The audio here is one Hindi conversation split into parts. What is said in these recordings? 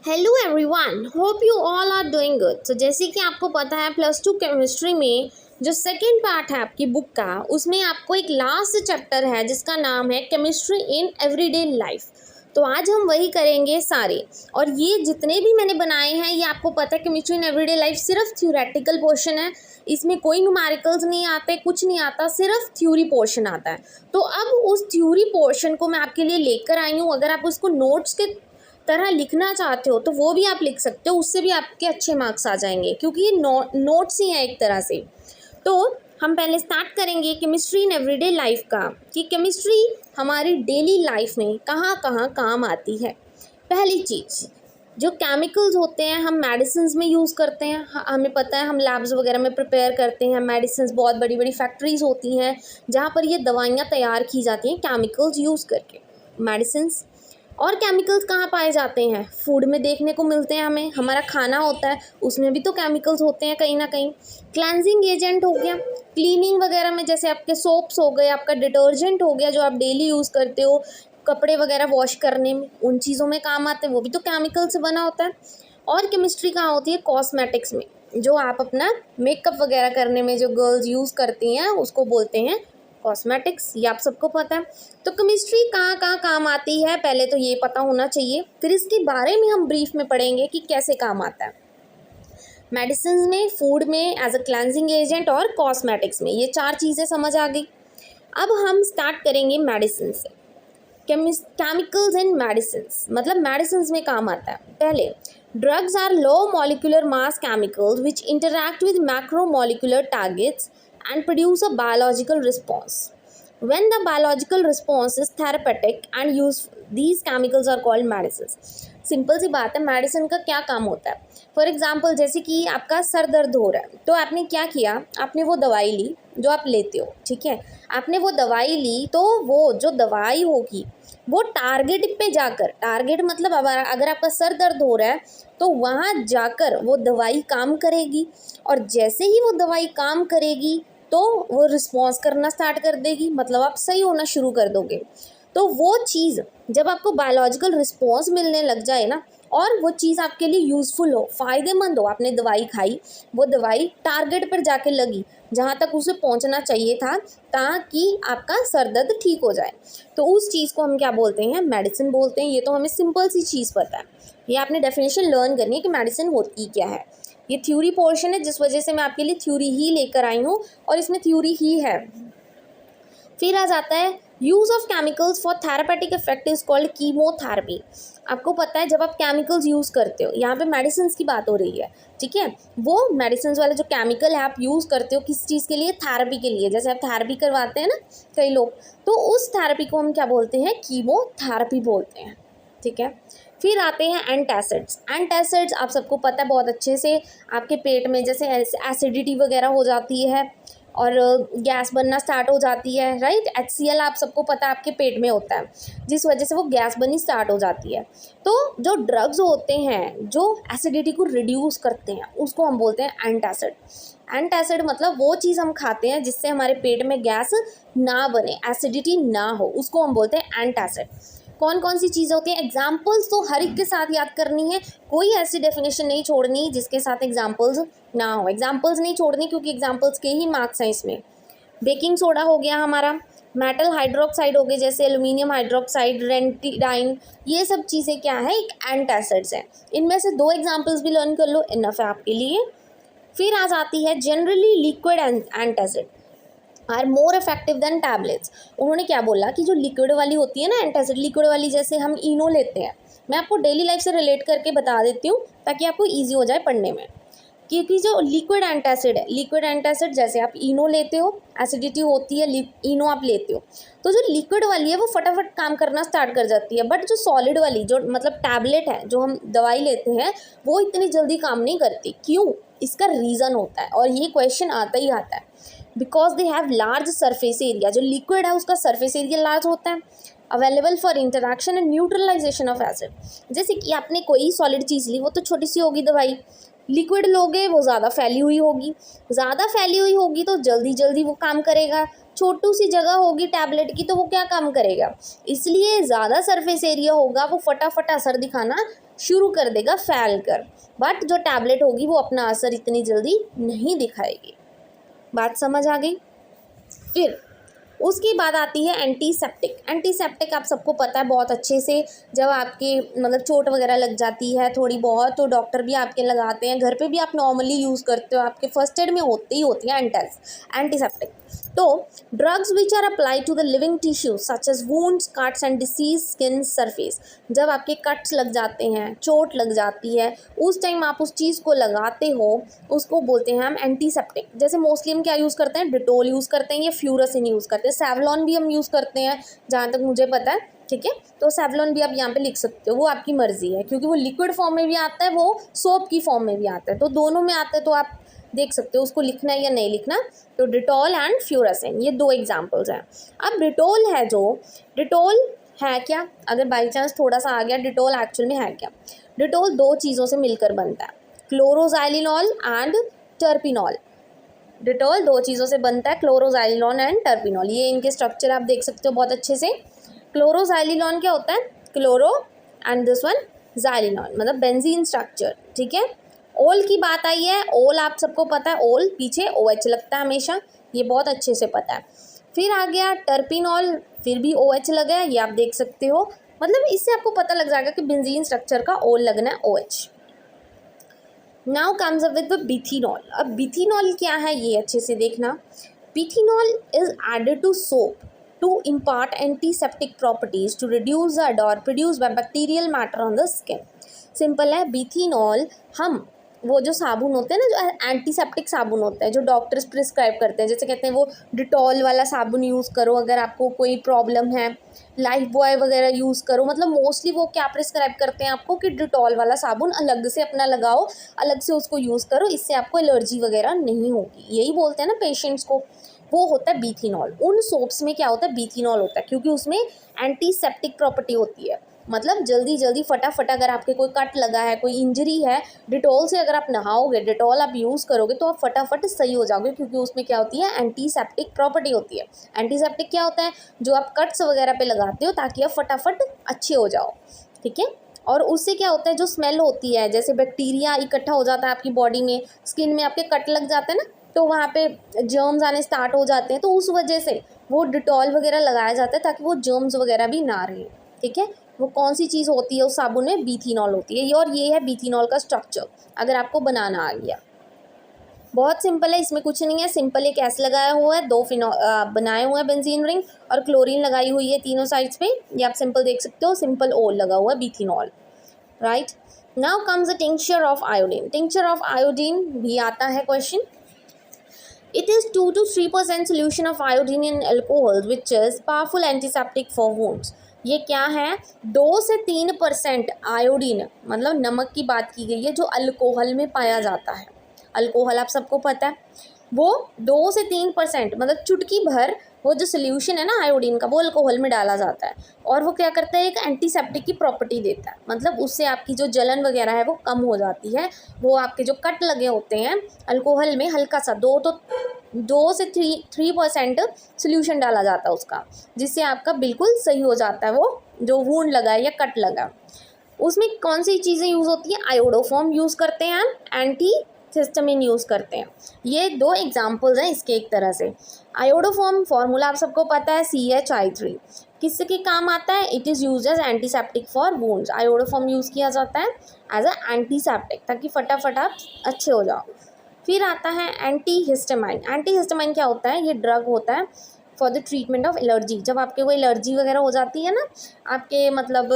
Hello everyone, hope you all are doing good. तो जैसे कि आपको पता है +2 केमिस्ट्री में जो सेकेंड पार्ट है आपकी बुक का, उसमें आपको एक लास्ट चैप्टर है जिसका नाम है केमिस्ट्री इन एवरीडे लाइफ। तो आज हम वही करेंगे सारे। और ये जितने भी मैंने बनाए हैं ये आपको पता है केमिस्ट्री इन एवरीडे लाइफ सिर्फ थ्योरेटिकल पोर्शन है। इसमें कोई न्यूमेरिकल्स नहीं आते, कुछ नहीं आता, सिर्फ थ्योरी पोर्शन आता है। तो अब उस थ्योरी पोर्शन को मैं आपके लिए लेकर आई हूँ। अगर आप उसको नोट्स के तरह लिखना चाहते हो तो वो भी आप लिख सकते हो, उससे भी आपके अच्छे मार्क्स आ जाएंगे क्योंकि ये नोट्स ही हैं एक तरह से। तो हम पहले स्टार्ट करेंगे केमिस्ट्री इन एवरीडे लाइफ का, कि केमिस्ट्री हमारी डेली लाइफ में कहाँ कहाँ काम आती है। पहली चीज़, जो केमिकल्स होते हैं हम मेडिसिन्स में यूज़ करते हैं। हमें पता है हम लैब्स वगैरह में प्रिपेयर करते हैं मेडिसिन्स। बहुत बड़ी बड़ी फैक्ट्रीज़ होती हैं जहाँ पर ये दवाइयाँ तैयार की जाती हैं केमिकल्स यूज़ करके, मेडिसिन्स। और केमिकल्स कहाँ पाए जाते हैं? फूड में देखने को मिलते हैं हमें। हमारा खाना होता है उसमें भी तो केमिकल्स होते हैं कहीं ना कहीं। क्लेंजिंग एजेंट हो गया, क्लीनिंग वगैरह में जैसे आपके सोप्स हो गए, आपका डिटर्जेंट हो गया जो आप डेली यूज़ करते हो कपड़े वगैरह वॉश करने में, उन चीज़ों में काम आते हैं, वो भी तो केमिकल से बना होता है। और केमिस्ट्री कहाँ होती है? कॉस्मेटिक्स में, जो आप अपना मेकअप वगैरह करने में जो गर्ल्स यूज़ करती हैं उसको बोलते हैं कॉस्मेटिक्स। ये आप सबको पता है। तो केमिस्ट्री कहाँ कहाँ काम आती है पहले तो ये पता होना चाहिए, फिर इसके बारे में हम ब्रीफ में पढ़ेंगे कि कैसे काम आता है। मेडिसिन में, फूड में, एज अ क्लेंजिंग एजेंट और कॉस्मेटिक्स में, ये 4 चीज़ें समझ आ गई। अब हम स्टार्ट करेंगे मेडिसिन से। केमिकल्स इन मेडिसिन, मतलब मेडिसिन में काम आता है। पहले, drugs are low molecular mass chemicals which interact with macromolecular targets and produce a biological response. When the biological response is therapeutic and useful, these chemicals are called medicines. Simple सी बात है, मेडिसिन का क्या काम होता है। फॉर एग्जाम्पल, जैसे कि आपका सर दर्द हो रहा है तो आपने क्या किया, आपने वो दवाई ली जो आप लेते हो, ठीक है। आपने वो दवाई ली तो वो जो दवाई होगी वो टारगेट पे जाकर, टारगेट मतलब अगर आपका सर दर्द हो रहा है तो वहाँ जाकर वो दवाई काम करेगी। और जैसे ही वो दवाई काम करेगी तो वो रिस्पॉन्स करना स्टार्ट कर देगी, मतलब आप सही होना शुरू कर दोगे। तो वो चीज़ जब आपको बायोलॉजिकल रिस्पॉन्स मिलने लग जाए ना, और वो चीज़ आपके लिए यूज़फुल हो, फ़ायदेमंद हो, आपने दवाई खाई, वो दवाई टारगेट पर जाके लगी जहाँ तक उसे पहुँचना चाहिए था ताकि आपका सर दर्द ठीक हो जाए, तो उस चीज़ को हम क्या बोलते हैं? मेडिसिन बोलते हैं। ये तो हमें सिंपल सी चीज़ पता है, ये आपने डेफिनेशन लर्न करनी है कि मेडिसिन होती क्या है। ये थ्योरी पोर्शन है जिस वजह से मैं आपके लिए थ्योरी ही लेकर आई हूँ और इसमें थ्योरी ही है। फिर आ जाता है use of chemicals for therapeutic effect is called chemotherapy. आपको पता है जब आप केमिकल्स यूज़ करते हो, यहाँ पे मेडिसिन की बात हो रही है, ठीक है। वो मेडिसिन वाले जो केमिकल है आप यूज़ करते हो किस चीज़ के लिए? थेरेपी के लिए। जैसे आप थेरेपी करवाते हैं ना कई लोग, तो उस थेरेपी को हम क्या बोलते हैं? कीमोथेरेपी बोलते हैं, ठीक है। फिर आते हैं एंटासिड्स। एंटासिड्स आप सबको पता है बहुत अच्छे से, आपके पेट में जैसे एसिडिटी वगैरह हो जाती है और गैस बनना स्टार्ट हो जाती है, राइट। HCl आप सबको पता है आपके पेट में होता है जिस वजह से वो गैस बननी स्टार्ट हो जाती है। तो जो ड्रग्स होते हैं जो एसिडिटी को रिड्यूस करते हैं उसको हम बोलते हैं एंटासिड। एंटासिड मतलब वो चीज़ हम खाते हैं जिससे हमारे पेट में गैस ना बने, एसिडिटी ना हो, उसको हम बोलते हैं एंटासिड। कौन कौन सी चीज़ें होती हैं? एग्जाम्पल्स तो हर एक के साथ याद करनी है, कोई ऐसी डेफिनेशन नहीं छोड़नी जिसके साथ एग्जाम्पल्स ना हो। एग्जाम्पल्स नहीं छोड़नी क्योंकि एग्जाम्पल्स के ही मार्क्स हैं इसमें। बेकिंग सोडा हो गया हमारा, मेटल हाइड्रोक्साइड हो गए जैसे एल्यूमिनियम हाइड्रोक्साइड, रेंटिडाइन, ये सब चीज़ें क्या है? एक एंटासिड्स हैं। इनमें से 2 एग्जाम्पल्स भी लर्न कर लो, इनफ है आपके लिए। फिर आ जाती है generally liquid antacid are more effective than tablets. उन्होंने क्या बोला कि जो लिक्विड वाली होती है ना एंटासिड, लिक्विड वाली जैसे हम इनो लेते हैं, मैं आपको डेली लाइफ से रिलेट करके बता देती हूँ ताकि आपको ईजी हो जाए पढ़ने में। क्योंकि जो लिक्विड एंटासिड है, लिक्विड एंटासिड जैसे आप इनो लेते हो, एसिडिटी होती है, इनो आप लेते हो, तो जो लिक्विड वाली है वो फटाफट काम करना स्टार्ट कर जाती है। बट जो सॉलिड वाली, जो मतलब टैबलेट है, जो हम दवाई लेते हैं, वो इतनी जल्दी काम नहीं करती। क्यों? इसका रीज़न होता है और ये क्वेश्चन आता ही आता है। Because they have large surface area. जो लिक्विड है उसका सरफेस एरिया लार्ज होता है। Available for interaction and neutralisation of acid. जैसे कि आपने कोई सॉलिड चीज़ ली, वो तो छोटी सी होगी दवाई, लिक्विड लोगे वो ज़्यादा फैली हुई होगी, ज़्यादा फैली हुई होगी तो जल्दी जल्दी वो काम करेगा, छोटू सी जगह होगी टैबलेट की तो वो क्या काम करेगा। इसलिए ज़्यादा सरफेस एरिया होगा वो फटाफट असर दिखाना शुरू कर देगा फैल कर, बट जो टैबलेट होगी वो अपना असर इतनी जल्दी नहीं दिखाएगी। बात समझ आ गई। फिर उसकी बात आती है एंटीसेप्टिक। एंटीसेप्टिक आप सबको पता है बहुत अच्छे से, जब आपकी मतलब चोट वगैरह लग जाती है थोड़ी बहुत तो डॉक्टर भी आपके लगाते हैं, घर पे भी आप नॉर्मली यूज़ करते हो, आपके फर्स्ट एड में होती है एंटीसेप्टिक। तो drugs which are apply to the living tissues such as wounds, cuts and disease skin surface. जब आपके कट्स लग जाते हैं, चोट लग जाती है, उस टाइम आप उस चीज़ को लगाते हो, उसको बोलते हैं हम एंटीसेप्टिक। जैसे मोस्टली हम क्या यूज़ करते हैं, डिटोल यूज़ करते हैं या फ्यूरासिन यूज़ करते हैं, सेवलॉन भी हम यूज़ करते हैं जहाँ तक मुझे पता है, ठीक है। तो सेवलॉन भी आप यहाँ पे लिख सकते हो, वो आपकी मर्जी है, क्योंकि वो लिक्विड फॉर्म में भी आता है, वो सोप की फॉर्म में भी आता है, तो दोनों में आता है, तो आप देख सकते हो उसको लिखना है या नहीं लिखना। तो डिटॉल एंड फ्यूरासिन ये दो एग्जाम्पल्स हैं। अब डिटॉल है, जो डिटॉल है क्या, अगर बाई चांस थोड़ा सा आ गया, डिटॉल एक्चुअल में है क्या। डिटॉल दो चीज़ों से मिलकर बनता है, क्लोरोजाइलिनॉल एंड टर्पिनॉल। डिटॉल दो चीज़ों से बनता है, क्लोरोजाइलिनॉल एंड टर्पिनॉल। ये इनके स्ट्रक्चर आप देख सकते हो बहुत अच्छे से। क्लोरोजाइलिनॉल क्या होता है, क्लोरो एंड दिस वन जाइलिनॉल, मतलब बेंजीन स्ट्रक्चर, ठीक है। ओल की बात आई है, ओल आप सबको पता है, ओल पीछे OH लगता है हमेशा, ये बहुत अच्छे से पता है। फिर आ गया टर्पिनॉल, फिर भी OH लगा है, ये आप देख सकते हो, मतलब इससे आपको पता लग जाएगा कि बेंजीन स्ट्रक्चर का ओल लगना है OH। Now comes up with bithionol. अब बिथेनॉल क्या है ये अच्छे से देखना। Bithionol is added to soap to impart antiseptic properties to reduce the odor produced by bacterial matter on the skin। Simple है, बिथेनॉल हम वो जो साबुन होते हैं ना, जो एंटीसेप्टिक साबुन होता है, जो डॉक्टर्स प्रिस्क्राइब करते हैं, जैसे कहते हैं वो डिटॉल वाला साबुन यूज़ करो अगर आपको कोई प्रॉब्लम है, लाइफ बॉय वगैरह यूज़ करो, मतलब मोस्टली वो क्या प्रिस्क्राइब करते हैं आपको कि डिटॉल वाला साबुन अलग से अपना लगाओ, अलग से उसको यूज़ करो, इससे आपको एलर्जी वगैरह नहीं होगी, यही बोलते हैं ना पेशेंट्स को। वो होता है बिथेनॉल। उन सोप्स में क्या होता है, बिथेनॉल होता है, क्योंकि उसमें एंटीसेप्टिक प्रॉपर्टी होती है, मतलब जल्दी जल्दी फटाफट अगर आपके कोई कट लगा है, कोई इंजरी है, डिटॉल से अगर आप नहाओगे, डिटॉल आप यूज़ करोगे तो आप फटाफट सही हो जाओगे, क्योंकि उसमें क्या होती है, एंटीसेप्टिक प्रॉपर्टी होती है। एंटीसेप्टिक क्या होता है, जो आप कट्स वगैरह पे लगाते हो ताकि आप फटाफट अच्छे हो जाओ, ठीक है। और उससे क्या होता है, जो स्मेल होती है, जैसे बैक्टीरिया इकट्ठा हो जाता है आपकी बॉडी में, स्किन में आपके कट लग जाते हैं ना, तो वहाँ पे जर्म्स आने स्टार्ट हो जाते हैं, तो उस वजह से वो डिटॉल वगैरह लगाया जाता है ताकि वो जर्म्स वगैरह भी ना रहे, ठीक है। वो कौन सी चीज़ होती है उस साबुन में, बिथेनॉल होती है, और ये है बिथेनॉल का स्ट्रक्चर, अगर आपको बनाना आ गया। बहुत सिंपल है, इसमें कुछ नहीं है, सिंपल एक एस लगाया हुआ है, दो बनाए हुए हैं बेंजीन रिंग, और क्लोरीन लगाई हुई है तीनों साइड्स पे, ये आप सिंपल देख सकते हो, सिंपल ओल लगा हुआ है bithionol, right. Now comes the tincture of iodine. Tincture of iodine भी आता है question. It is 2 to 3% solution of iodine in alcohol which is powerful antiseptic for wounds। ये क्या है, 2 से 3% आयोडीन, मतलब नमक की बात की गई है, जो अल्कोहल में पाया जाता है। अल्कोहल आप सबको पता है, वो 2 से 3%, मतलब चुटकी भर वो जो सोल्यूशन है ना आयोडीन का, वो अल्कोहल में डाला जाता है, और वो क्या करता है, एक एंटीसेप्टिक की प्रॉपर्टी देता है, मतलब उससे आपकी जो जलन वगैरह है वो कम हो जाती है। वो आपके जो कट लगे होते हैं अल्कोहल में, हल्का सा 2 से 3% सोल्यूशन डाला जाता है उसका, जिससे आपका बिल्कुल सही हो जाता है वो जो वूंड लगा है या कट लगा। उसमें कौन सी चीज़ें यूज़ होती हैं, आयोडोफॉर्म यूज़ करते हैं हम, एंटी हिस्टामिन यूज़ करते हैं। ये 2 एग्जाम्पल्स हैं इसके एक तरह से। आयोडोफॉर्म फार्मूला आप सबको पता है, CHI3। किसके काम आता है, it is use as antiseptic for wounds. Iodoform use किया जाता है एज अ एंटीसेप्टिक, ताकि फटाफट आप अच्छे हो जाओ। फिर आता है एंटी हिस्टामाइन। एंटी हिस्टामाइन क्या होता है, ये ड्रग होता है for the treatment of allergy. जब आपके वो एलर्जी वगैरह हो जाती है ना, आपके मतलब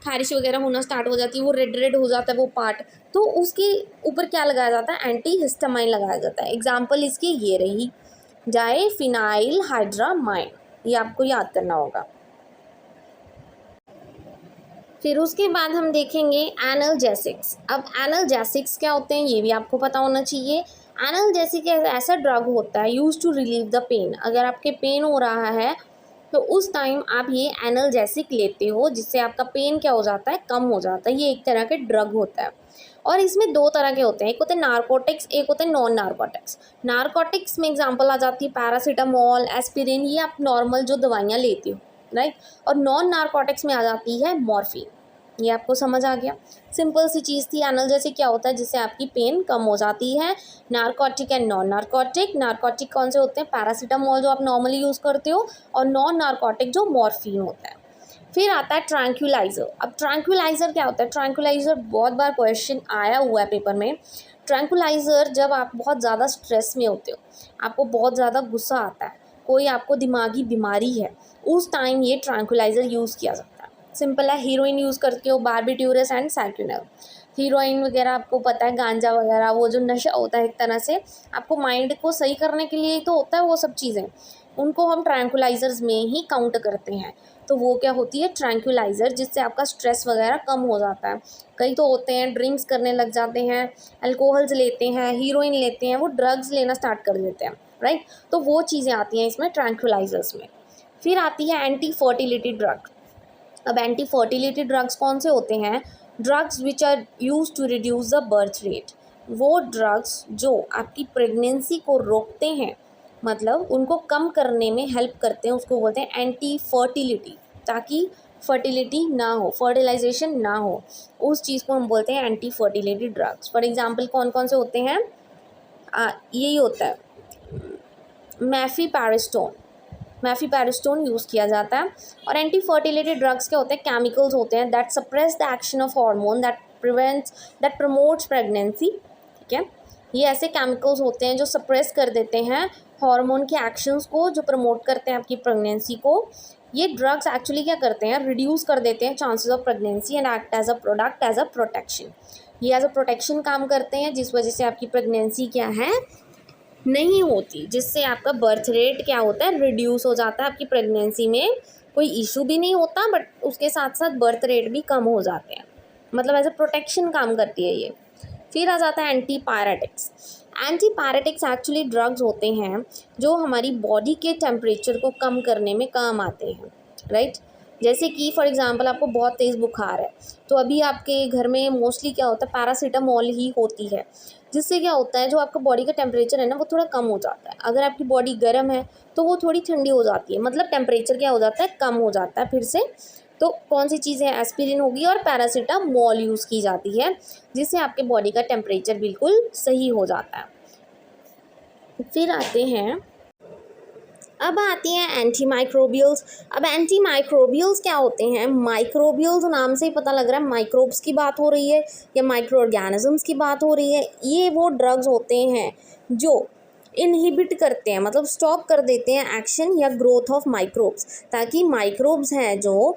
खारिश वगैरह होना स्टार्ट हो जाती है, वो रेड रेड हो जाता है वो पार्ट, तो उसके ऊपर क्या लगाया जाता है, एंटी हिस्टामाइन लगाया जाता है। एग्जाम्पल इसकी ये रही, डायफिनाइल हाइड्रामाइन, ये आपको याद करना होगा। फिर उसके बाद हम देखेंगे एनाल्जेसिक्स। अब एनाल्जेसिक्स क्या होते हैं ये भी आपको पता होना चाहिए। एनाल्जेसिक ऐसा ड्रग होता है use to relieve the pain. अगर आपके पेन हो रहा है तो उस टाइम आप ये एनाल्जेसिक लेते हो, जिससे आपका पेन क्या हो जाता है, कम हो जाता है। ये एक तरह के ड्रग होता है और इसमें दो तरह के होते हैं, एक होते हैं नारकोटिक्स, एक होते हैं नॉन नारकोटिक्स। नारकोटिक्स में एग्जांपल आ जाती है पैरासीटामोल, एस्पिरिन, ये आप नॉर्मल जो दवाइयाँ लेते हो, राइट। और नॉन नारकोटिक्स में आ जाती है मॉर्फिन। ये आपको समझ आ गया, सिंपल सी चीज़ थी। एनाल्जेसिक क्या होता है, जिससे आपकी पेन कम हो जाती है। Narcotic and non narcotic. Narcotic कौन से होते हैं, पैरासीटामोल जो आप नॉर्मली यूज़ करते हो, और नॉन नारकोटिक जो मॉर्फिन होता है। फिर आता है ट्रैंक्विलाइज़र। अब ट्रैंक्विलाइज़र क्या होता है, ट्रैंक्विलाइज़र बहुत बार क्वेश्चन आया हुआ है पेपर में। ट्रैंक्विलाइज़र जब आप बहुत ज़्यादा स्ट्रेस में होते हो, आपको बहुत ज़्यादा गुस्सा आता है, कोई आपको दिमागी बीमारी है, उस टाइम ये ट्रैंक्विलाइज़र यूज़ किया जाता है। सिंपल है, हीरोइन यूज़ करते हो, बार्बिट्यूरस एंड साइक्लोनेल। हीरोइन वगैरह आपको पता है, गांजा वगैरह, वो जो नशा होता है एक तरह से, आपको माइंड को सही करने के लिए ही तो होता है वो सब चीज़ें, उनको हम ट्रैंक्विलाइज़र्स में ही काउंट करते हैं। तो वो क्या होती है, ट्रैंक्विलाइज़र, जिससे आपका स्ट्रेस वगैरह कम हो जाता है। कई तो होते हैं ड्रिंक्स करने लग जाते हैं, अल्कोहल्स लेते हैं, हीरोइन लेते हैं, वो ड्रग्स लेना स्टार्ट कर देते हैं, राइट। तो वो चीज़ें आती हैं इसमें ट्रैंक्विलाइज़र्स में। फिर आती है एंटी फर्टिलिटी ड्रग। अब एंटी फर्टिलिटी ड्रग्स कौन से होते हैं, drugs which are use to reduce the birth rate. वो ड्रग्स जो आपकी प्रेगनेंसी को रोकते हैं, मतलब उनको कम करने में हेल्प करते हैं, उसको बोलते हैं एंटी फर्टिलिटी, ताकि फर्टिलिटी ना हो, फर्टिलाइजेशन ना हो, उस चीज़ को हम बोलते हैं anti fertility drugs. For example कौन कौन से होते हैं, यही होता है मैफीपैरिस्टोन। मैफीपैरिस्टोन यूज़ किया जाता है। और एंटी फर्टिलिटी ड्रग्स क्या होते हैं, केमिकल्स होते हैं that suppress the action of hormone that promotes pregnancy, ठीक है। ये ऐसे केमिकल्स होते हैं जो सप्रेस कर देते हैं हार्मोन के एक्शंस को, जो प्रमोट करते हैं आपकी प्रेगनेंसी को। ये ड्रग्स एक्चुअली क्या करते हैं, रिड्यूस कर देते हैं chances of pregnancy and act as a product as a protection. ये एज अ प्रोटेक्शन काम करते हैं, जिस वजह से आपकी प्रेगनेंसी क्या है, नहीं होती, जिससे आपका बर्थ रेट क्या होता है, रिड्यूस हो जाता है। आपकी प्रेगनेंसी में कोई इशू भी नहीं होता, बट उसके साथ साथ बर्थ रेट भी कम हो जाते हैं, मतलब एज अ प्रोटेक्शन काम करती है ये। फिर आ जाता है एंटीपायरेटिक्स। एंटीपायरेटिक्स एक्चुअली ड्रग्स होते हैं जो हमारी बॉडी के टेम्परेचर को कम करने में काम आते हैं, राइट। जैसे कि फॉर एग्जांपल आपको बहुत तेज़ बुखार है, तो अभी आपके घर में मोस्टली क्या होता है, पैरासीटामोल ही होती है, जिससे क्या होता है, जो आपका बॉडी का टेम्परेचर है ना, वो थोड़ा कम हो जाता है। अगर आपकी बॉडी गर्म है तो वो थोड़ी ठंडी हो जाती है, मतलब टेम्परेचर क्या हो जाता है, कम हो जाता है फिर से। तो कौन सी चीज़ें, एस्पिरिन होगी और पैरासीटामोल यूज़ की जाती है, जिससे आपके बॉडी का टेम्परेचर बिल्कुल सही हो जाता है। फिर आते हैं, अब आती हैं एंटीमाइक्रोबियल्स। अब एंटीमाइक्रोबियल्स क्या होते हैं, माइक्रोबियल्स नाम से ही पता लग रहा है माइक्रोब्स की बात हो रही है या माइक्रो ऑर्गेनिजम्स की बात हो रही है। ये वो ड्रग्स होते हैं जो इनहिबिट करते हैं, मतलब स्टॉप कर देते हैं एक्शन या ग्रोथ ऑफ माइक्रोब्स, ताकि माइक्रोब्स हैं जो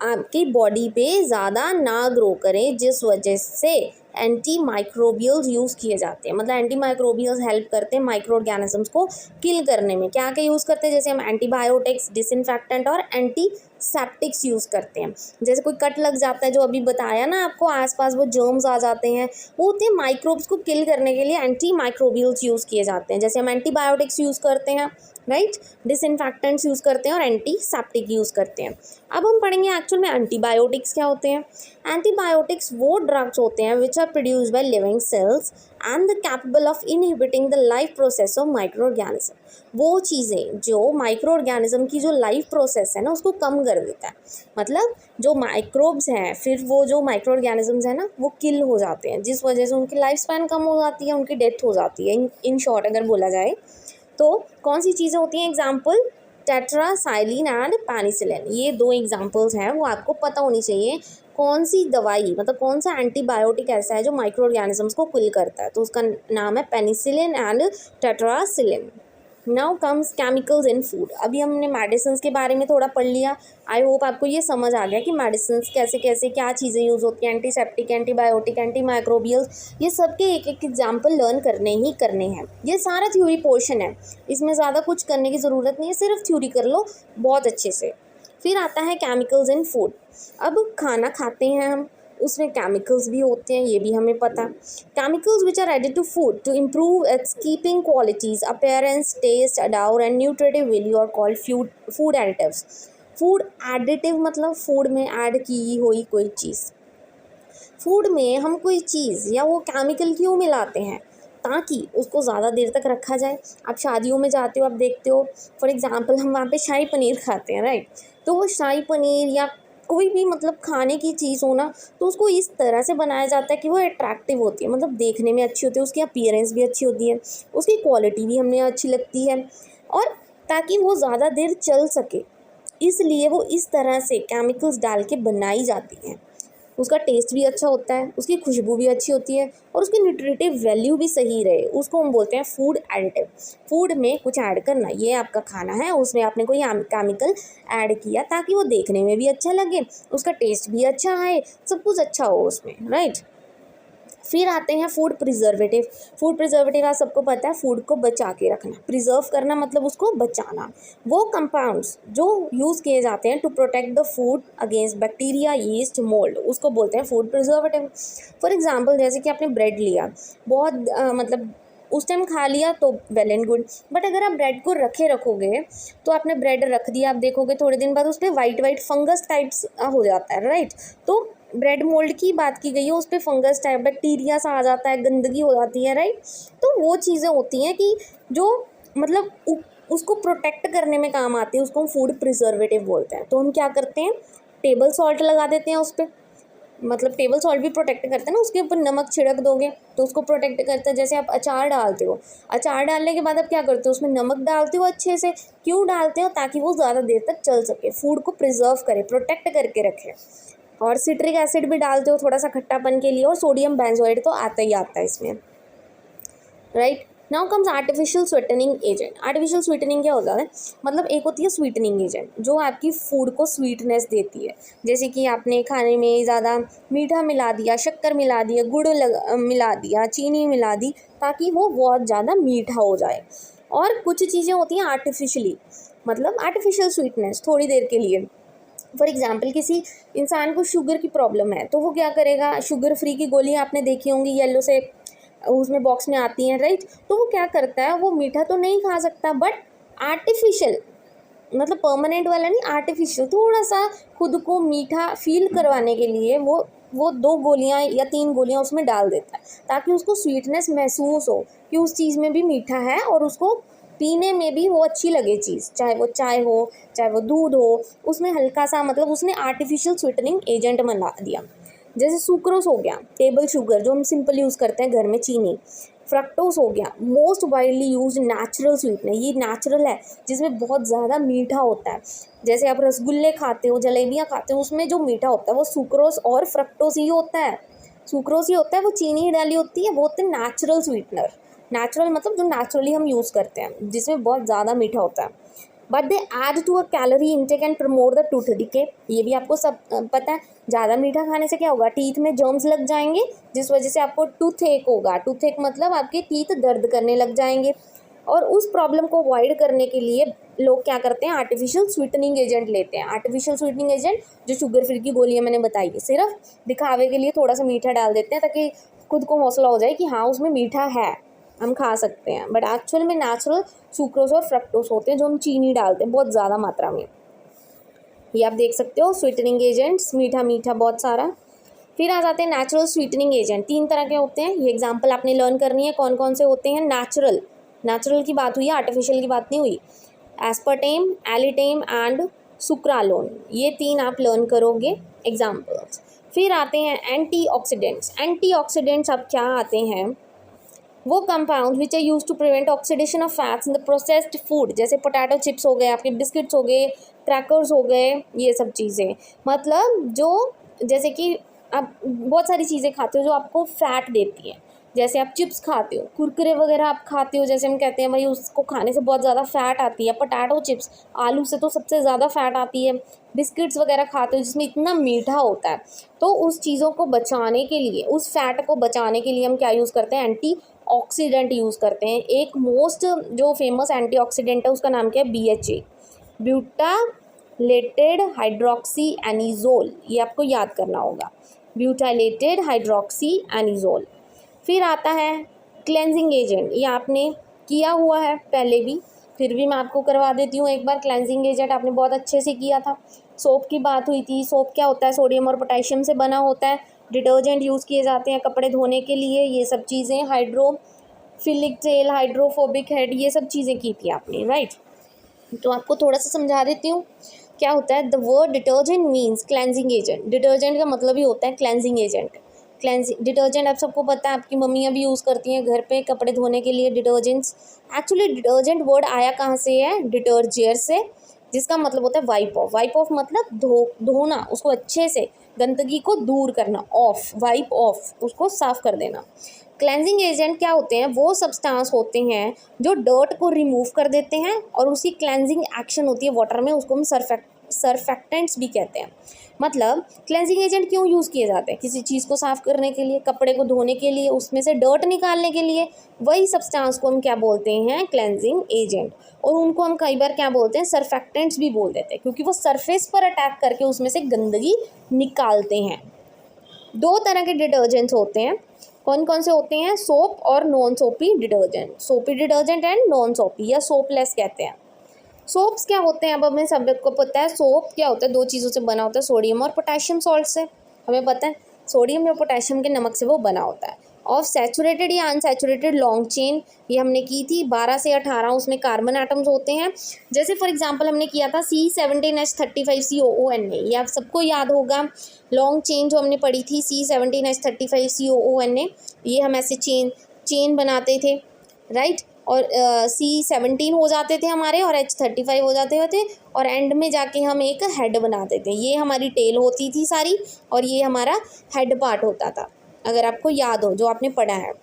आपकी बॉडी पे ज़्यादा ना ग्रो करें, जिस वजह से एंटी माइक्रोबियल्स यूज़ किए जाते हैं। मतलब एंटी माइक्रोबियल्स हेल्प करते हैं माइक्रो ऑर्गेनिजम्स को किल करने में। क्या क्या यूज़ करते हैं, जैसे हम एंटीबायोटिक्स, डिसइंफेक्टेंट और एंटीसेप्टिक्स यूज़ करते हैं। जैसे कोई कट लग जाता है, जो अभी बताया ना आपको, आसपास वो जर्म्स आ जाते हैं, वो होते हैं माइक्रोब्स को किल करने के लिए एंटी माइक्रोबियल्स यूज़ किए जाते हैं। जैसे हम एंटीबायोटिक्स यूज़ करते हैं, राइट, डिसइंफेक्टेंट्स यूज़ करते हैं और एंटीसेप्टिक यूज़ करते हैं। अब हम पढ़ेंगे एक्चुअल में एंटीबायोटिक्स क्या होते हैं। एंटीबायोटिक्स वो ड्रग्स होते हैं which are produced by living cells and the capable of inhibiting the life process of microorganism. वो चीज़ें जो माइक्रो ऑर्गेनिज्म की जो लाइफ प्रोसेस है ना, उसको कम कर देता है। मतलब जो माइक्रोब्स हैं, फिर वो जो माइक्रो ऑर्गेनिजम्स हैं ना, वो किल हो जाते हैं, जिस वजह से उनकी लाइफ स्पैन कम हो जाती है, उनकी डेथ हो जाती है। इन शॉर्ट अगर बोला जाए तो कौन सी चीज़ें होती हैं, एग्जाम्पल टेट्रासाइलिन एंड पेनिसिलिन। ये दो एग्जाम्पल्स हैं, वो आपको पता होनी चाहिए। कौन सी दवाई, मतलब कौन सा एंटीबायोटिक ऐसा है जो माइक्रो ऑर्गेनिजम्स को किल करता है, तो उसका नाम है penicillin and tetracycline. Now comes chemicals in food. अभी हमने मेडिसिन के बारे में थोड़ा पढ़ लिया। आई होप आपको ये समझ आ गया कि मेडिसिन कैसे कैसे क्या चीज़ें यूज़ होती हैं, एंटीसेप्टिक, एंटीबायोटिक, एंटीमाइक्रोबियल्स, ये सब के एक एक एग्जाम्पल लर्न करने ही करने हैं। ये सारा थ्योरी पोर्शन है, इसमें ज़्यादा कुछ करने की ज़रूरत नहीं है, सिर्फ थ्योरी कर लो बहुत अच्छे से। फिर आता है केमिकल्स इन फूड। अब खाना खाते हैं हम, उसमें केमिकल्स भी होते हैं, ये भी हमें पता। Chemicals which are added to food to improve its keeping qualities, appearance, taste, odour and nutritive value are called food additives. Food additive मतलब फूड में ऐड की हुई कोई चीज़। फूड में हम कोई चीज़ या वो केमिकल क्यों मिलाते हैं? ताकि उसको ज़्यादा देर तक रखा जाए। आप शादियों में जाते हो, आप देखते हो, फॉर एग्ज़ाम्पल हम वहाँ पे शाही पनीर खाते हैं, राइट? तो वो शाही पनीर या कोई भी मतलब खाने की चीज़ हो ना, तो उसको इस तरह से बनाया जाता है कि वो अट्रैक्टिव होती है, मतलब देखने में अच्छी होती है, उसकी अपीयरेंस भी अच्छी होती है, उसकी क्वालिटी भी हमें अच्छी लगती है, और ताकि वो ज़्यादा देर चल सके, इसलिए वो इस तरह से केमिकल्स डाल के बनाई जाती हैं। उसका टेस्ट भी अच्छा होता है, उसकी खुशबू भी अच्छी होती है, और उसकी न्यूट्रिटिव वैल्यू भी सही रहे, उसको हम बोलते हैं फूड एडिटिव। फूड में कुछ ऐड करना, ये आपका खाना है, उसमें आपने कोई केमिकल ऐड किया ताकि वो देखने में भी अच्छा लगे, उसका टेस्ट भी अच्छा आए, सब कुछ अच्छा हो उसमें, राइट? फिर आते हैं फूड प्रिजर्वेटिव। फूड प्रिजर्वेटिव आप सबको पता है, फूड को बचा के रखना, प्रिजर्व करना मतलब उसको बचाना। वो कंपाउंड्स जो यूज़ किए जाते हैं to protect the food against bacteria, yeast, mould, उसको बोलते हैं फूड प्रिजर्वेटिव। फॉर एग्जांपल जैसे कि आपने ब्रेड लिया, बहुत मतलब उस टाइम खा लिया तो वेल एंड गुड, बट अगर आप ब्रेड को रखोगे तो आपने ब्रेड रख दिया, आप देखोगे थोड़े दिन बाद उस पर वाइट फंगस टाइप्स हो जाता है, राइट? तो ब्रेड मोल्ड की बात की गई है, उस पर फंगस टाइप बैक्टीरिया सा आ जाता है, गंदगी हो जाती है, राइट? तो वो चीज़ें होती हैं कि जो मतलब उसको प्रोटेक्ट करने में काम आती है, उसको हम फूड प्रिजर्वेटिव बोलते हैं। तो हम क्या करते हैं, टेबल सॉल्ट लगा देते हैं उस पर, मतलब टेबल सॉल्ट भी प्रोटेक्ट करते हैं ना, उसके ऊपर नमक छिड़क दोगे तो उसको प्रोटेक्ट करता है। जैसे आप अचार डालते हो, अचार डालने के बाद आप क्या करते हो, उसमें नमक डालते हो अच्छे से, क्यों डालते हो? ताकि वो ज़्यादा देर तक चल सके, फूड को प्रिजर्व करे, प्रोटेक्ट करके रखे। और सिट्रिक एसिड भी डालते हो थोड़ा सा खट्टापन के लिए, और सोडियम बेंजोएट तो आता ही आता है इसमें, right? Now comes artificial sweetening agent. Artificial sweetening क्या होता है? मतलब एक होती है स्वीटनिंग एजेंट जो आपकी फूड को स्वीटनेस देती है, जैसे कि आपने खाने में ज़्यादा मीठा मिला दिया, शक्कर मिला दिया, गुड़ मिला दिया, चीनी मिला दी, ताकि वो बहुत ज़्यादा मीठा हो जाए। और कुछ चीज़ें होती हैं आर्टिफिशियली, मतलब आर्टिफिशियल स्वीटनेस थोड़ी देर के लिए। फॉर एग्जाम्पल किसी इंसान को शुगर की प्रॉब्लम है, तो वो क्या करेगा, शुगर फ्री की गोलियाँ आपने देखी होंगी, येलो से उसमें बॉक्स में आती हैं, राइट? तो वो क्या करता है, वो मीठा तो नहीं खा सकता, बट आर्टिफिशियल, मतलब परमानेंट वाला नहीं, आर्टिफिशियल थोड़ा सा खुद को मीठा फील करवाने के लिए वो 2 गोलियाँ या 3 गोलियाँ उसमें डाल देता है, ताकि उसको स्वीटनेस महसूस हो कि उस चीज़ में भी मीठा है, और उसको पीने में भी वो अच्छी लगे चीज़, चाहे वो चाय हो, चाहे वो दूध हो, उसमें हल्का सा मतलब उसने आर्टिफिशियल स्वीटनिंग एजेंट बना दिया। जैसे सुक्रोस हो गया, टेबल शुगर जो हम सिंपल यूज़ करते हैं घर में, चीनी। फ्रक्टोस हो गया, most widely use natural sweetener, ये नेचुरल है, जिसमें बहुत ज़्यादा मीठा होता है। जैसे आप रसगुल्ले खाते हो, जलेबियाँ खाते हो, उसमें जो मीठा होता है वो सुक्रोस और फ्रक्टोस ही होता है, सुक्रोस ही होता है, वो चीनी ही डाली होती है, वो होते हैं नेचुरल स्वीटनर। नेचुरल मतलब जो नेचुरली हम यूज़ करते हैं, जिसमें बहुत ज़्यादा मीठा होता है, but they add to a calorie intake and promote the tooth decay. ये भी आपको सब पता है, ज़्यादा मीठा खाने से क्या होगा, टीथ में जर्म्स लग जाएंगे, जिस वजह से आपको टूथ एक होगा। टूथ एक मतलब आपके टीथ दर्द करने लग जाएंगे, और उस प्रॉब्लम को अवॉइड करने के लिए लोग क्या करते हैं, आर्टिफिशियल स्वीटनिंग एजेंट लेते हैं। आर्टिफिशियल स्वीटनिंग एजेंट जो शुगर फ्री की गोलियां मैंने बताई है, सिर्फ दिखावे के लिए थोड़ा सा मीठा डाल देते हैं, ताकि खुद को हौसला हो जाए कि हाँ उसमें मीठा है, हम खा सकते हैं, बट एक्चुअल में नेचुरल सुक्रोज और फ्रक्टोज होते हैं, जो हम चीनी डालते हैं बहुत ज़्यादा मात्रा में। ये आप देख सकते हो स्वीटनिंग एजेंट्स, मीठा मीठा बहुत सारा। फिर आ जाते हैं नेचुरल स्वीटनिंग एजेंट, 3 तरह के होते हैं। ये एग्जांपल आपने लर्न करनी है कौन कौन से होते हैं। नेचुरल की बात हुई है, आर्टिफिशियल की बात नहीं हुई। एस्पर्टेम, एलिटेम एंड सुक्रालोन, ये 3 आप लर्न करोगे एग्जाम्पल्स। फिर आते हैं एंटीऑक्सीडेंट्स। एंटीऑक्सीडेंट्स अब क्या आते हैं, वो compound which are use to prevent oxidation of fats in the processed food, जैसे पोटैटो चिप्स हो गए, आपके बिस्किट्स हो गए, क्रैकर्स हो गए, ये सब चीज़ें, मतलब जो जैसे कि आप बहुत सारी चीज़ें खाते हो जो आपको फैट देती है, जैसे आप चिप्स खाते हो, कुरकुरे वगैरह आप खाते हो, जैसे हम कहते हैं भाई उसको खाने से बहुत ज़्यादा फैट आती है, पोटैटो चिप्स, आलू से तो सबसे ज़्यादा फैट आती है, बिस्किट्स वगैरह खाते हो जिसमें इतना मीठा होता है। तो उस चीज़ों को बचाने के लिए, उस फैट को बचाने के लिए हम क्या यूज़ करते हैं, एंटीऑक्सीडेंट यूज़ करते हैं। एक मोस्ट जो फेमस एंटीऑक्सीडेंट है उसका नाम क्या है, BHA, ब्यूटालेटेड हाइड्रोक्सी एनिजोल, ये आपको याद करना होगा। Butylated hydroxy anisole. फिर आता है क्लेंजिंग एजेंट, ये आपने किया हुआ है पहले भी, फिर भी मैं आपको करवा देती हूँ एक बार। क्लेंजिंग एजेंट आपने बहुत अच्छे से किया था। सोप की बात हुई थी। सोप क्या होता है? सोडियम और पोटेशियम से बना होता है। डिटर्जेंट यूज़ किए जाते हैं कपड़े धोने के लिए, ये सब चीज़ें। हाइड्रोफिलिक जेल, हाइड्रोफोबिक हेड, ये सब चीज़ें की थी आपने, राइट। तो आपको थोड़ा सा समझा देती हूँ क्या होता है। The word detergent means cleansing agent. Detergent का मतलब ही होता है क्लेंजिंग एजेंट। डिटर्जेंट आप सबको पता है, आपकी मम्मियाँ भी यूज़ करती हैं घर पे कपड़े धोने के लिए डिटर्जेंट्स। एक्चुअली डिटर्जेंट वर्ड आया कहाँ से है? डिटर्जियर से, जिसका मतलब होता है वाइप ऑफ। वाइप ऑफ मतलब धोना, उसको अच्छे से, गंदगी को दूर करना। ऑफ, वाइप ऑफ, उसको साफ कर देना। क्लेंजिंग एजेंट क्या होते हैं? वो सब्सटेंस होते हैं जो डर्ट को रिमूव कर देते हैं, और उसकी क्लेंजिंग एक्शन होती है वाटर में, उसको हम सरफेक्टेंट्स भी कहते हैं। मतलब क्लेंजिंग एजेंट क्यों यूज़ किए जाते हैं? किसी चीज़ को साफ़ करने के लिए, कपड़े को धोने के लिए, उसमें से डर्ट निकालने के लिए। वही सब्सटेंस को हम क्या बोलते हैं? Cleansing agent. और उनको हम कई बार क्या बोलते हैं? सरफेक्टेंट्स भी बोल देते हैं, क्योंकि वो सरफेस पर अटैक करके उसमें से गंदगी निकालते हैं। दो तरह के डिटर्जेंट्स होते हैं। कौन कौन से होते हैं? सोप और नॉन सोपी डिटर्जेंट। सोपी डिटर्जेंट एंड नॉन सोपी, या सोपलेस कहते हैं। सोप्स क्या होते हैं? अब हमें सब को पता है सोप क्या होता है। दो चीज़ों से बना होता है, सोडियम और पोटेशियम सॉल्ट से, हमें पता है। सोडियम और पोटेशियम के नमक से वो बना होता है। और सैचुरेटेड या अनसैचुरेटेड लॉन्ग चेन, ये हमने की थी। 12 से 18 उसमें कार्बन एटम्स होते हैं। जैसे फॉर एग्जांपल हमने किया था C17H35COONA, ये आप सबको याद होगा। लॉन्ग चेन जो हमने पढ़ी थी C17H35COONA, ये हम ऐसे चेन बनाते थे, राइट। और C17 हो जाते थे हमारे, और H35 हो जाते थे, और एंड में जाके हम एक हेड बनाते थे। ये हमारी टेल होती थी सारी, और ये हमारा हेड पार्ट होता था, अगर आपको याद हो, जो आपने पढ़ा है।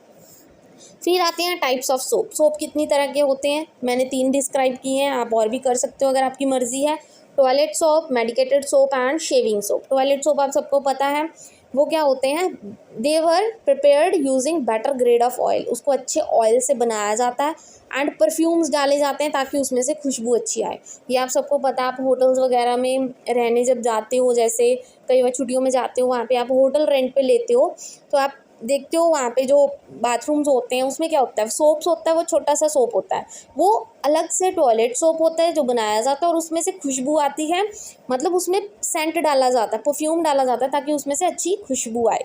फिर आते हैं टाइप्स ऑफ सोप। सोप कितनी तरह के होते हैं? मैंने 3 डिस्क्राइब किए हैं, आप और भी कर सकते हो अगर आपकी मर्ज़ी है। Toilet soap, medicated soap and shaving soap. Toilet soap आप सबको पता है वो क्या होते हैं? They were prepared using better grade of oil. उसको अच्छे ऑयल से बनाया जाता है, एंड परफ्यूम्स डाले जाते हैं ताकि उसमें से खुशबू अच्छी आए। ये आप सबको पता है। आप होटल्स वगैरह में रहने जब जाते हो, जैसे कई बार छुट्टियों में जाते हो, वहाँ पे आप होटल रेंट पे लेते हो, तो आप देखते हो वहाँ पे जो बाथरूम्स होते हैं उसमें क्या होता है? सोप्स होता है, वो छोटा सा सोप होता है। वो अलग से टॉयलेट सोप होता है जो बनाया जाता है, और उसमें से खुशबू आती है, मतलब उसमें सेंट डाला जाता है, परफ्यूम डाला जाता है, ताकि उसमें से अच्छी खुशबू आए।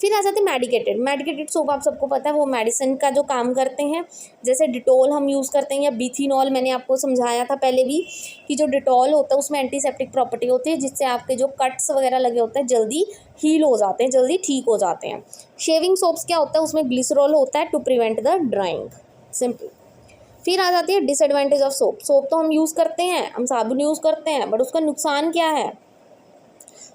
फिर आ जाते हैं मेडिकेटेड। मेडिकेटेड सोप आप सबको पता है, वो मेडिसिन का जो काम करते हैं। जैसे डिटॉल हम यूज़ करते हैं, या बिथिनॉल, मैंने आपको समझाया था पहले भी कि जो डिटॉल होता है उसमें एंटीसेप्टिक प्रॉपर्टी होती है, जिससे आपके जो कट्स वगैरह लगे होते हैं जल्दी हील हो जाते हैं, जल्दी ठीक हो जाते हैं। शेविंग सोप्स क्या होता है? उसमें ग्लिसरॉल होता है to prevent the drying, simple. फिर आ जाती है डिसएडवांटेज ऑफ सोप। सोप तो हम यूज़ करते हैं, हम साबुन यूज़ करते हैं, बट उसका नुकसान क्या है?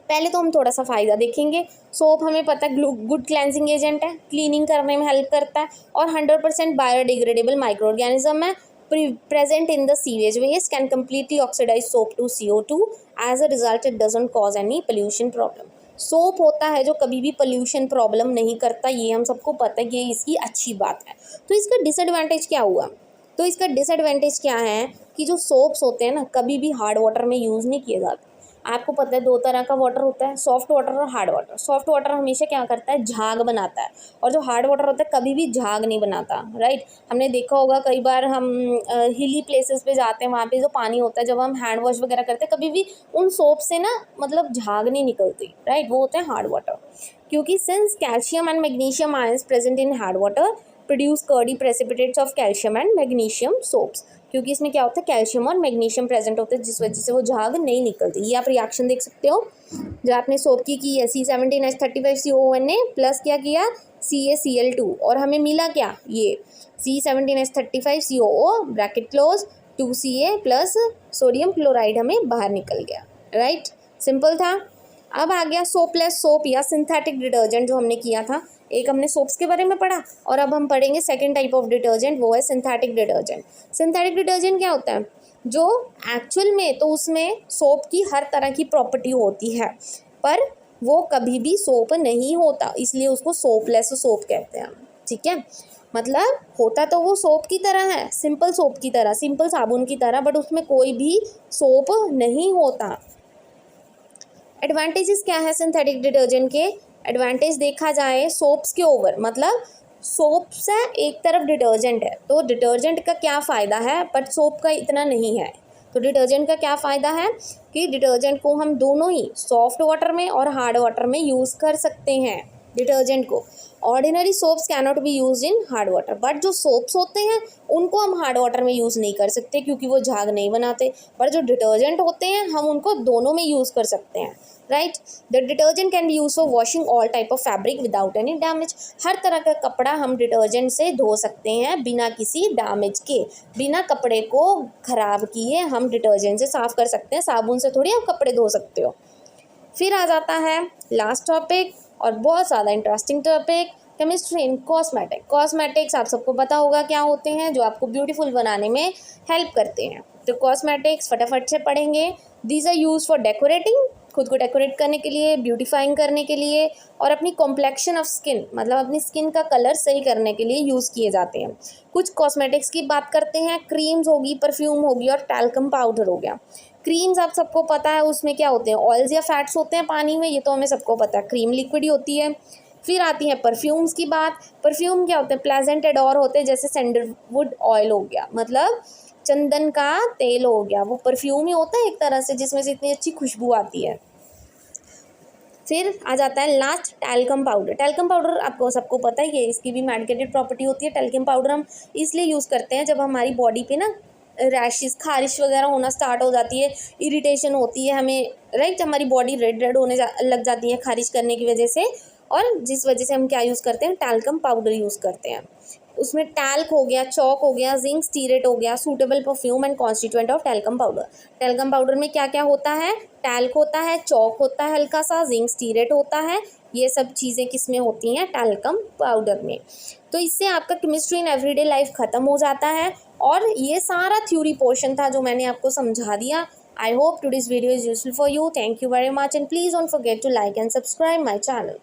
पहले तो हम थोड़ा सा फ़ायदा देखेंगे। सोप हमें पता है गुड क्लेंजिंग एजेंट है, क्लीनिंग करने में हेल्प करता है, और 100% बायोडिग्रेडेबल माइक्रो ऑर्गेनिज्म है present in the sewage waste, can completely oxidize soap to CO2. As a result it doesn't cause any pollution problem. Soap होता है जो कभी भी पोल्यूशन प्रॉब्लम नहीं करता, ये हम सबको पता है, ये इसकी अच्छी बात है। तो इसका डिसएडवांटेज क्या हुआ? तो इसका डिसएडवांटेज क्या है कि जो सोप्स होते हैं ना, कभी भी हार्ड वाटर में यूज़ नहीं किए जाते। आपको पता है 2 तरह का वाटर होता है, सॉफ्ट वाटर और हार्ड वाटर। सॉफ्ट वाटर हमेशा क्या करता है? झाग बनाता है, और जो हार्ड वाटर होता है कभी भी झाग नहीं बनाता, राइट। हमने देखा होगा कई बार हम हिली प्लेसेस पे जाते हैं, वहाँ पे जो पानी होता है, जब हम हैंड वॉश वगैरह करते हैं, कभी भी उन सोप से ना मतलब झाग नहीं निकलती, राइट। वो होते हैं हार्ड वाटर। क्योंकि since calcium and magnesium ions present in hard water produce curdy precipitates of calcium and magnesium soaps. क्योंकि इसमें क्या होता है? कैल्शियम और मैग्नीशियम प्रेजेंट होते हैं, जिस वजह से वो झाग नहीं निकलती। ये आप रिएक्शन देख सकते हो जो आपने सोप की है। C17H35COONA प्लस क्या किया? CaCl2, और हमें मिला क्या? ये C17H35COO bracket close 2Ca plus sodium chloride हमें बाहर निकल गया, राइट। सिंपल था। अब आ गया सोपलेस सोप या सिंथेटिक डिटर्जेंट, जो हमने किया था। एक हमने सोप्स के बारे में पढ़ा, और अब हम पढ़ेंगे सेकंड टाइप ऑफ डिटर्जेंट, वो है सिंथेटिक डिटर्जेंट। सिंथेटिक डिटर्जेंट क्या होता है? जो एक्चुअल में तो उसमें सोप की हर तरह की प्रॉपर्टी होती है, पर वो कभी भी सोप नहीं होता, इसलिए उसको सोपलेस सोप कहते हैं, ठीक है। मतलब होता तो वो सोप की तरह है, सिंपल सोप की तरह, सिंपल साबुन की तरह, बट उसमें कोई भी सोप नहीं होता। एडवांटेजेस क्या है सिंथेटिक डिटर्जेंट के? एडवांटेज देखा जाए सोप्स के ओवर, मतलब सोप्स है एक तरफ डिटर्जेंट है, तो डिटर्जेंट का क्या फ़ायदा है बट सोप का इतना नहीं है। तो डिटर्जेंट का क्या फ़ायदा है कि डिटर्जेंट को हम दोनों ही सॉफ्ट वाटर में और हार्ड वाटर में यूज़ कर सकते हैं। डिटर्जेंट को ordinary soaps cannot be use in hard water, but जो सोप्स होते हैं उनको हम हार्ड वाटर में यूज़ नहीं कर सकते क्योंकि वो झाग नहीं बनाते, बट जो डिटर्जेंट होते हैं हम उनको दोनों में यूज़ कर सकते हैं, right. The detergent can be use for washing all type of fabric without any damage. हर तरह का कपड़ा हम डिटर्जेंट से धो सकते हैं बिना किसी डैमेज के, बिना कपड़े को ख़राब किए हम डिटर्जेंट से साफ़ कर सकते हैं। साबुन से थोड़ी आप कपड़े धो सकते हो। फिर आ जाता है लास्ट टॉपिक और बहुत ज़्यादा interesting topic, chemistry in cosmetic. Cosmetics आप सबको पता होगा क्या होते हैं, जो आपको ब्यूटीफुल बनाने में हेल्प करते हैं। तो कॉस्मेटिक्स फटाफट से पढ़ेंगे। These are use for decorating, खुद को डेकोरेट करने के लिए, ब्यूटीफाइंग करने के लिए, और अपनी कॉम्प्लेक्शन ऑफ स्किन, मतलब अपनी स्किन का कलर सही करने के लिए यूज़ किए जाते हैं। कुछ कॉस्मेटिक्स की बात करते हैं, क्रीम्स होगी, परफ्यूम होगी और टैल्कम पाउडर हो गया। क्रीम्स आप सबको पता है उसमें क्या होते हैं, ऑयल्स या फैट्स होते हैं पानी में, ये तो हमें सबको पता है। क्रीम लिक्विड ही होती है। फिर आती है परफ्यूम्स की बात। परफ्यूम क्या होते हैं, प्लेजेंट एडोर होते हैं, जैसे सैंडलवुड ऑयल हो गया, मतलब चंदन का तेल हो गया, वो परफ्यूम ही होता है एक तरह से, जिसमें से इतनी अच्छी खुशबू आती है। फिर आ जाता है last talcum powder. Talcum powder आपको सबको पता ही है, इसकी भी मेडिकेटेड प्रॉपर्टी होती है। टैल्कम पाउडर हम इसलिए यूज़ करते हैं जब हमारी बॉडी पे ना रैशेस, खारिश वगैरह होना स्टार्ट हो जाती है, इरिटेशन होती है हमें, राइट, हमारी बॉडी रेड रेड होने लग जाती है खारिश करने की वजह से, और जिस वजह से हम क्या यूज़ करते हैं, टैल्कम पाउडर यूज़ करते हैं। उसमें टैल्क हो गया, चौक हो गया, जिंक स्टीरेट हो गया, suitable perfume and constituent of talcum powder. Talcum powder में क्या क्या होता है, टैल्क होता है, चौक होता है हल्का सा, जिंक स्टीरेट होता है, ये सब चीज़ें किस में होती हैं, टैल्कम पाउडर में। तो इससे आपका केमिस्ट्री इन एवरीडे लाइफ ख़त्म हो जाता है, और ये सारा थ्योरी पोर्शन था जो मैंने आपको समझा दिया। I hope today's video is useful for you. Thank you very much and please don't forget to like and subscribe my channel.